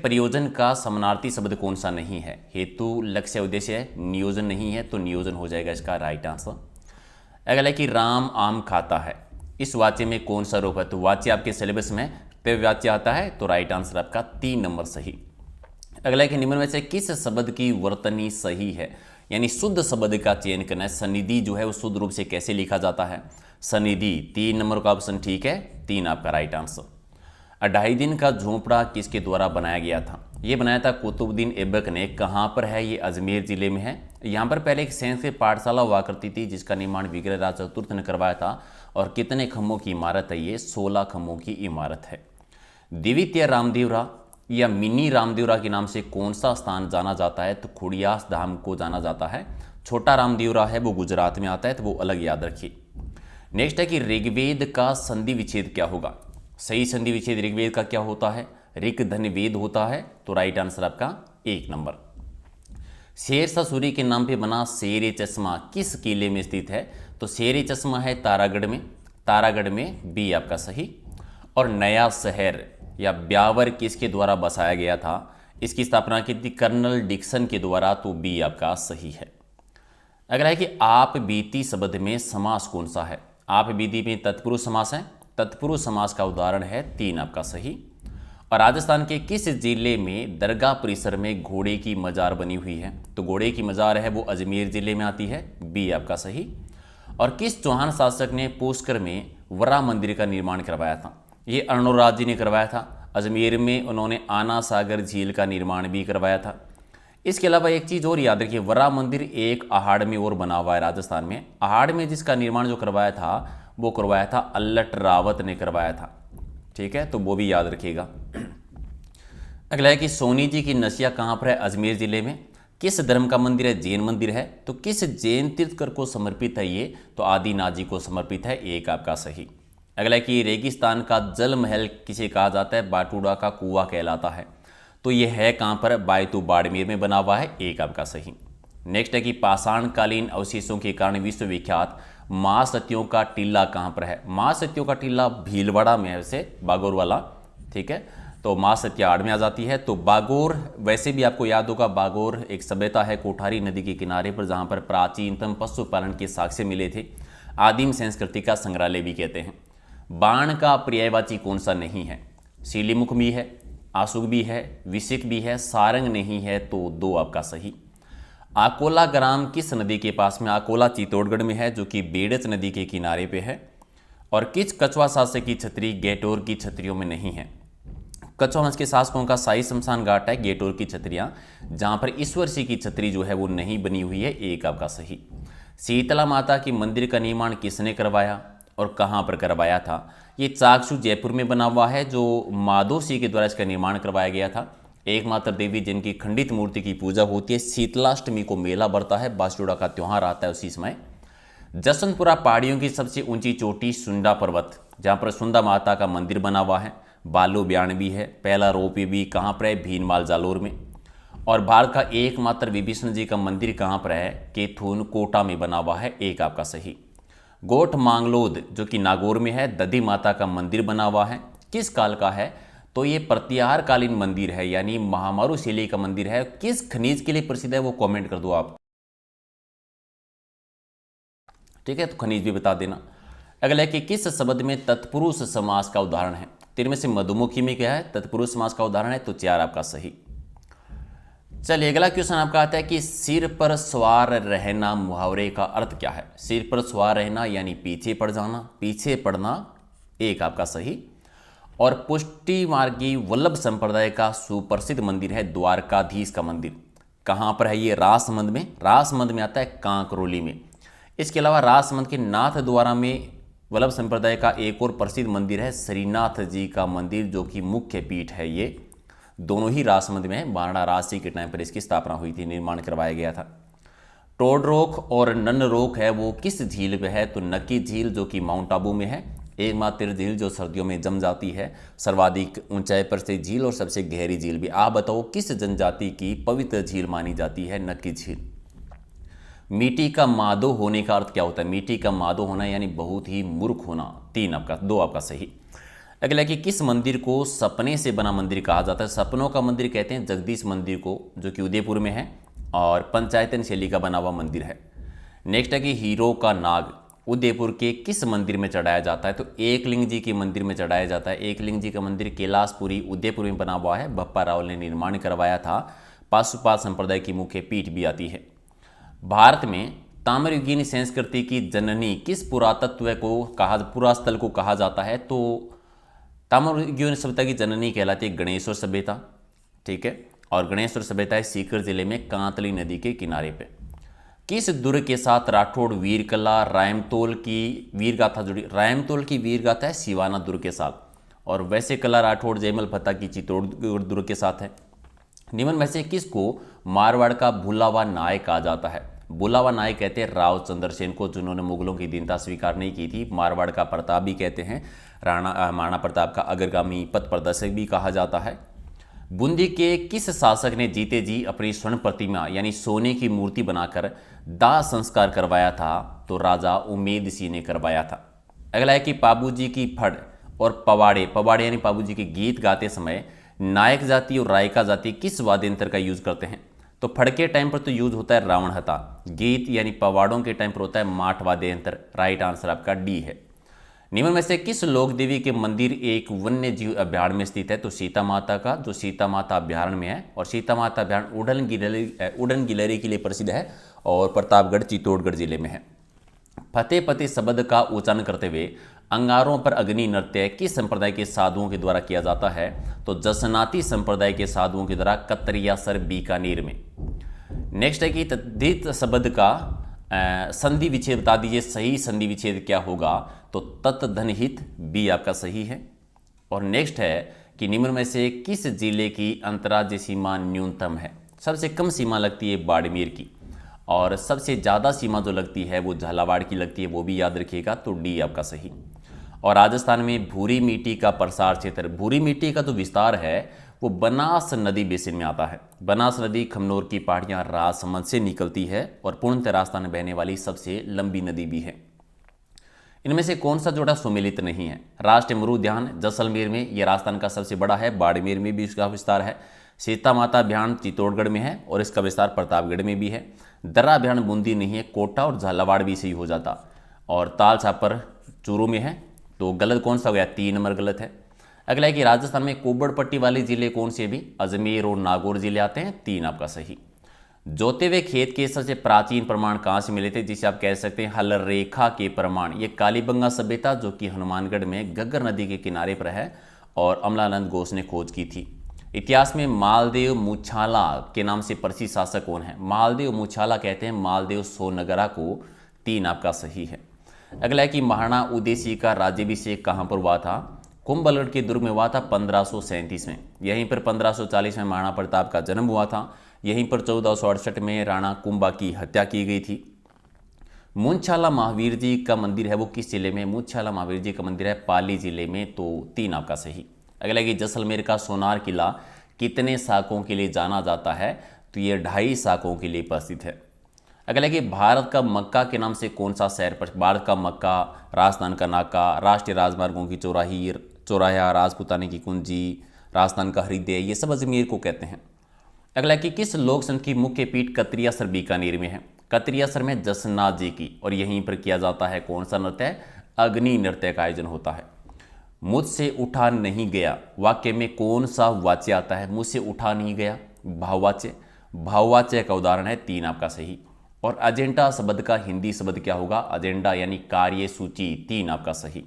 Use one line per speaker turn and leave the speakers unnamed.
प्रयोजन का समानार्थी शब्द कौन सा नहीं है? हेतु, लक्ष्य, उद्देश्य है, नियोजन नहीं है, तो नियोजन हो जाएगा इसका राइट आंसर। अगला है कि राम आम खाता है, इस वाक्य में कौन सा रूप है? तो वाक्य आपके सिलेबस में वाच्य आता है, तो राइट आंसर आपका 3 नंबर सही। अगला है कि निम्न में से किस शब्द की वर्तनी सही है, यानी शुद्ध शब्द का चयन करना है। सनिधि जो है वो शुद्ध रूप से कैसे लिखा जाता है? सनिधि, 3 नंबर का ऑप्शन ठीक है, 3 आपका राइट आंसर। 2.5 दिन का झोंपड़ा किसके द्वारा बनाया गया था? ये बनाया था कुतुबुद्दीन ऐबक ने। कहाँ पर है? ये अजमेर जिले में है। यहाँ पर पहले एक संस्कृत पाठशाला हुआ करती थी जिसका निर्माण विग्रहराज चतुर्थ ने करवाया था। और कितने खम्भों की इमारत है? ये 16 खम्भों की इमारत है। द्वितीय रामदेवरा या मिनी रामदेवरा के नाम से कौन सा स्थान जाना जाता है? तो खुड़ियास धाम को जाना जाता है। छोटा रामदेवरा है वो गुजरात में आता है, तो वो अलग याद रखिए। नेक्स्ट है कि ऋग्वेद का संधि विच्छेद क्या होगा? सही संधि विच्छेद ऋग्वेद का क्या होता है? ऋक धन वेद होता है, तो राइट आंसर आपका 1 नंबर। शेरशाह सूरी के नाम पे बना शेर चश्मा किस किले में स्थित है? तो शेर चश्मा है तारागढ़ में, तारागढ़ में, बी आपका सही। और नया शहर या ब्यावर किसके द्वारा बसाया गया था? इसकी स्थापना की थी कर्नल डिक्सन के द्वारा, तो बी आपका सही है। अगला है कि आप बीती शब्द में समास कौन सा है? आप बीती में तत्पुरुष समास है, तत्पुरुष समास का उदाहरण है 3 आपका सही। और राजस्थान के किस जिले में दरगाह परिसर में घोड़े की मजार बनी हुई है? तो घोड़े की मजार है वो अजमेर जिले में आती है, बी आपका सही। और किस चौहान शासक ने पुष्कर में वरा मंदिर का निर्माण करवाया था? ये अर्णोराज जी ने करवाया था। अजमेर में उन्होंने आना सागर झील का निर्माण भी करवाया था। इसके अलावा एक चीज़ और याद रखिए, वरा मंदिर एक अहाड़ में और बना हुआ है राजस्थान में। अहाड़ में जिसका निर्माण जो करवाया था वो करवाया था अल्लट रावत ने करवाया था, ठीक है, तो वो भी याद रखिएगा। अगला है कि सोनी जी की नसिया कहाँ पर है? अजमेर जिले में। किस धर्म का मंदिर है? जैन मंदिर है। तो किस जैन तीर्थकर को समर्पित है ये? तो आदिनाथ जी को समर्पित है, 1 आपका सही। अगला है कि रेगिस्तान का जल महल किसे कहा जाता है? बाटूड़ा का कुआं कहलाता है। तो ये है कहाँ पर? बायतू बाड़मेर में बना हुआ है, 1 आपका सही। नेक्स्ट है कि पाषाणकालीन अवशेषों के कारण विश्वविख्यात महासतियों का टीला कहाँ पर है? महासतियों का टीला भीलवाड़ा में है, वैसे बागोर वाला, ठीक है, तो महासतिया आड़ में आ जाती है। तो बागोर, वैसे भी आपको याद होगा, बागोर एक सभ्यता है कोठारी नदी के किनारे पर जहाँ पर प्राचीनतम पशुपालन के साक्ष्य मिले थे। आदिम संस्कृति का संग्रहालय भी कहते हैं। बाण का पर्यायवाची कौन सा नहीं है? सीलीमुख भी है, आशुक भी है, विशिक भी है, सारंग नहीं है, तो 2 आपका सही। आकोला ग्राम किस नदी के पास में? आकोला चित्तौड़गढ़ में है, जो कि बेड़च नदी के किनारे पे है। और किस कछवा शासक की छतरी गेटोर की छतरियों में नहीं है? कछवा वंश के शासकों का शाही शमशान घाट है गेटोर की छतरियां, जहां पर ईश्वर सिंह की छतरी जो है वो नहीं बनी हुई है, 1 आपका सही। शीतला माता की मंदिर का निर्माण किसने करवाया और कहां पर करवाया था? ये चाकसू जयपुर में बना हुआ है, जो माधो सिंह के द्वारा इसका निर्माण करवाया गया था। एकमात्र देवी जिनकी खंडित मूर्ति की पूजा होती है। शीतलाष्टमी को मेला बढ़ता है, बासुड़ा का त्यौहार आता है उसी समय। जसवंतपुरा पहाड़ियों की सबसे ऊंची चोटी सुंडा पर्वत, जहां पर सुंदा माता का मंदिर बना हुआ है। बालू ब्याण भी है। पहला रोपवे भी कहाँ पर है? भीनमाल जालोर में। और भारत का एकमात्र विभीषण जी का मंदिर कहाँ पर है? केथून कोटा में बना हुआ है, 1 आपका सही। गोठ मांगलोद जो कि नागौर में है, दधी माता का मंदिर बना हुआ है, किस काल का है? तो ये प्रतिहार कालीन मंदिर है, यानी महामारू शैली का मंदिर है। किस खनिज के लिए प्रसिद्ध है वो कमेंट कर दो आप, ठीक है, तो खनिज भी बता देना। अगला है कि किस शब्द में तत्पुरुष समास का उदाहरण है? तेरे में से मधुमक्खी में क्या है? तत्पुरुष समास का उदाहरण है, तो 4 आपका सही। चलिए अगला क्वेश्चन आपका आता है कि सिर पर सवार रहना मुहावरे का अर्थ क्या है? सिर पर सवार रहना यानी पीछे पड़ जाना, पीछे पड़ना, 1 आपका सही। और पुष्टि मार्गी वल्लभ संप्रदाय का सुप्रसिद्ध मंदिर है द्वारकाधीश का मंदिर, कहाँ पर है ये? राजसमंद में। राजसमंद में आता है, कांकरोली में। इसके अलावा राजसमंद के नाथ द्वारा में वल्लभ संप्रदाय का एक और प्रसिद्ध मंदिर है श्रीनाथ जी का मंदिर, जो कि मुख्य पीठ है। ये दोनों ही राजसमंद में है। महाराणा राज सिंह के टाइम पर इसकी स्थापना हुई थी, निर्माण करवाया गया था। टोडरोक और नन्नरोक है वो किस झील में है? तो नक्की झील जो कि माउंट आबू में है, एकमात्र झील जो सर्दियों में जम जाती है, सर्वाधिक ऊंचाई पर स्थित झील और सबसे गहरी झील भी। आप बताओ किस जनजाति की पवित्र झील मानी जाती है? नक्की झील। मिट्टी का मादो होने का अर्थ क्या होता है? मिट्टी का मादो होना यानी बहुत ही मूर्ख होना, 2 आपका सही। अगला कि किस मंदिर को सपने से बना मंदिर कहा जाता है? सपनों का मंदिर कहते हैं जगदीश मंदिर को, जो कि उदयपुर में है और पंचायतन शैली का बना हुआ मंदिर है। नेक्स्ट है कि हीरो का नाग उदयपुर के किस मंदिर में चढ़ाया जाता है? तो एकलिंग जी के मंदिर में चढ़ाया जाता है। एकलिंग जी का मंदिर कैलाशपुरी उदयपुर में बना हुआ है। बप्पा रावल ने निर्माण करवाया था। पाशुपात संप्रदाय की मुख्य पीठ भी आती है। भारत में ताम्रयुगीन संस्कृति की जननी किस पुरातत्व को पुरास्थल को कहा जाता है? तो ताम्रयुगीन सभ्यता की जननी कहलाती है गणेश्वर सभ्यता, ठीक है। और गणेश्वर सभ्यता है सीकर जिले में कांतली नदी के किनारे पे। किस दुर्ग के साथ राठौड़ वीरकला रायमतोल की वीरगाथा जुड़ी? रायमतोल की वीरगाथा है सिवाना दुर्ग के साथ, और वैसे कला राठौड़ जयमल भत्ता की चित्तौड़गढ़ दुर्ग के साथ है। निम्न में से किसको मारवाड़ का भूला हुआ नायक कहा जाता है? भूला हुआ नायक कहते हैं राव चंद्रसेन को, जिन्होंने मुगलों की दीनता स्वीकार नहीं की थी। मारवाड़ का प्रताप भी कहते हैं, महाराणा प्रताप का अग्रगामी पथ प्रदर्शक भी कहा जाता है। बूंदी के किस शासक ने जीते जी अपनी स्वर्ण प्रतिमा यानी सोने की मूर्ति बनाकर दाह संस्कार करवाया था? तो राजा उमेद सिंह ने करवाया था। अगला है कि पाबूजी की फड़ और पवाड़े यानी पाबूजी के गीत गाते समय नायक जाति और रायका जाति किस वाद्य यंत्र का यूज करते हैं? तो फड़ के टाइम पर तो यूज होता है रावण हथा। गीत यानी पवाड़ों के टाइम पर होता है माठ वाद्य यंत्र। राइट आंसर आपका डी है। निम्न में से किस लोक देवी के मंदिर एक वन्य जीव अभ्यारण्य में स्थित है? तो सीता माता का, जो सीता माता अभ्यारण्य में है। और सीता माता अभ्यारण्य उड़न गिलहरी के लिए प्रसिद्ध है और प्रतापगढ़ चित्तौड़गढ़ जिले में है। फतेह पते शब्द का उच्चारण करते हुए अंगारों पर अग्नि नृत्य किस संप्रदाय के साधुओं के द्वारा किया जाता है? तो जसनाती संप्रदाय के साधुओं के द्वारा कतरियासर बीकानेर में। नेक्स्ट है कि तद्धित शब्द का संधि विच्छेद बता दीजिए। सही संधि विच्छेद क्या होगा? तो तत्धनहित, बी आपका सही है। और नेक्स्ट है कि निम्न में से किस जिले की अंतर्राज्यीय सीमा न्यूनतम है? सबसे कम सीमा लगती है बाड़मेर की, और सबसे ज़्यादा सीमा जो लगती है वो झालावाड़ की लगती है, वो भी याद रखिएगा। तो डी आपका सही। और राजस्थान में भूरी मिट्टी का प्रसार क्षेत्र, भूरी मिट्टी का जो विस्तार है वो बनास नदी बेसिन में आता है। बनास नदी खमनोर की पहाड़ियाँ राजसमंद से निकलती है और पूर्णतः राजस्थान में बहने वाली सबसे लंबी नदी भी है। इनमें से कौन सा जोड़ा सुमेलित नहीं है? राष्ट्रीय मरु उद्यान जैसलमेर में, यह राजस्थान का सबसे बड़ा है। बाड़मेर में भी इसका विस्तार है। सीता माता अभ्यारण्य चित्तौड़गढ़ में है और इसका विस्तार प्रतापगढ़ में भी है। दर्रा अभ्यारण्य बूंदी नहीं है, कोटा और झालावाड़ भी सही हो जाता। और ताल छापर चूरू में है। तो गलत कौन सा हो गया? 3 नंबर गलत है। अगला है कि राजस्थान में कोबड़ पट्टी वाले जिले कौन से? भी अजमेर और नागौर जिले आते हैं। 3 आपका सही। जोते हुए खेत के सबसे प्राचीन प्रमाण कहाँ से मिले थे, जिसे आप कह सकते हैं हल रेखा के प्रमाण? ये कालीबंगा सभ्यता, जो कि हनुमानगढ़ में घग्गर नदी के किनारे पर है और अमलानंद घोष ने खोज की थी। इतिहास में मालदेव मुछाला के नाम से प्रसिद्ध शासक कौन है? मालदेव मुछाला कहते हैं मालदेव सोनगरा को। 3 आपका सही है। अगला है कि महाराणा उदय सिंह का राज्याभिषेक कहाँ पर हुआ था? कुंभलगढ़ के दुर्ग में हुआ था 1537 में। यहीं पर 1540 में महाराणा प्रताप का जन्म हुआ था। यहीं पर 1468 में राणा कुंभा की हत्या की गई थी। मुंछाला महावीर जी का मंदिर है वो किस जिले में? मुंछाला महावीर जी का मंदिर है पाली जिले में। तो 3 आपका सही। अगला कि जैसलमेर का सोनार किला कितने शाकों के लिए जाना जाता है? तो ये 2.5 शाकों के लिए प्रसिद्ध है। अगला कि भारत का मक्का के नाम से कौन सा शहर पर? भारत का मक्का, राजस्थान का नाका, राष्ट्रीय राजमार्गों की चौराहा, राजपुताने की कुंजी, राजस्थान का हृदय, ये सब अजमेर को कहते हैं। अगला कि किस लोक संघ की मुख्य पीठ कतरियासर बीकानेर में है? कतरियासर में जसनाथ जी की, और यहीं पर किया जाता है कौन सा नृत्य? अग्नि नृत्य का आयोजन होता है। मुझसे उठा नहीं गया वाक्य में कौन सा वाच्य आता है? मुझसे उठा नहीं गया, भाववाच्य। भाववाच्य का उदाहरण है। 3 आपका सही। और एजेंडा शब्द का हिंदी शब्द क्या होगा? एजेंडा यानी कार्य सूची। 3 आपका सही।